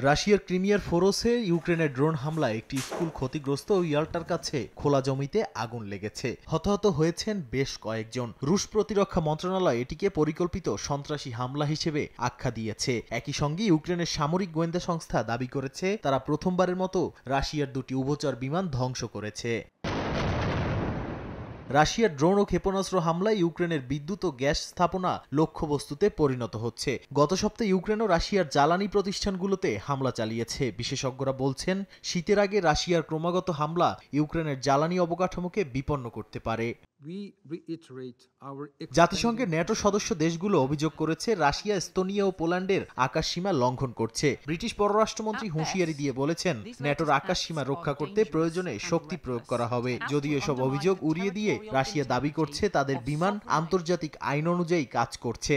রাশিয়ার ক্রিমিয়ার ফোরসে ইউক্রেনের ড্রোন হামলায় একটি স্কুল ক্ষতিগ্রস্ত ও ইয়াল্টার কাছে খোলা জমিতে আগুন লেগেছে। হতাহত হয়েছেন বেশ কয়েকজন। রুশ প্রতিরক্ষা মন্ত্রণালয় এটিকে পরিকল্পিত সন্ত্রাসী হামলা হিসেবে আখ্যা দিয়েছে। একই সঙ্গে ইউক্রেনের সামরিক গোয়েন্দা সংস্থা দাবি করেছে তারা প্রথমবারের মতো রাশিয়ার দুটি উভচর বিমান ধ্বংস করেছে। রাশিয়ার ড্রোন ও ক্ষেপণাস্ত্র হামলায় ইউক্রেনের বিদ্যুৎ ও গ্যাস স্থাপনা লক্ষ্যবস্তুতে পরিণত হচ্ছে। গত সপ্তাহে ইউক্রেন ও রাশিয়ার জ্বালানি প্রতিষ্ঠানগুলোতে হামলা চালিয়েছে। বিশেষজ্ঞরা বলছেন, শীতের আগে রাশিয়ার ক্রমাগত হামলা ইউক্রেনের জ্বালানি অবকাঠামোকে বিপন্ন করতে পারে। জাতিসংঘের ন্যাটো সদস্য দেশগুলো অভিযোগ করেছে রাশিয়া এস্তোনিয়া ও পোল্যান্ডের আকাশসীমা লঙ্ঘন করছে। ব্রিটিশ পররাষ্ট্রমন্ত্রী হুঁশিয়ারি দিয়ে বলেছেন, ন্যাটোর আকাশসীমা রক্ষা করতে প্রয়োজনে শক্তি প্রয়োগ করা হবে। যদিও এসব অভিযোগ উড়িয়ে দিয়ে রাশিয়া দাবি করছে তাদের বিমান আন্তর্জাতিক আইন অনুযায়ী কাজ করছে।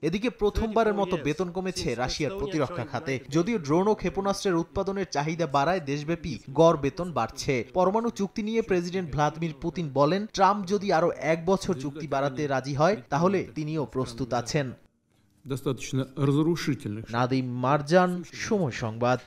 এদিকে প্রথমবারের মতো বেতন কমেছে রাশিয়ার প্রতিরক্ষা খাতে। যদিও ড্রোন ও ক্ষেপণাস্ত্রের উৎপাদনের চাহিদা বাড়ায় দেশব্যাপী গড় বেতন বাড়ছে। পরমাণু চুক্তি নিয়ে প্রেসিডেন্ট ভ্লাদিমির পুতিন বলেন, ট্রাম্প যদি আরো 1 বছর চুক্তি বাড়াতে রাজি হয় তাহলে তিনিও প্রস্তুত আছেন। নাদিম মারজান, সময় সংবাদ।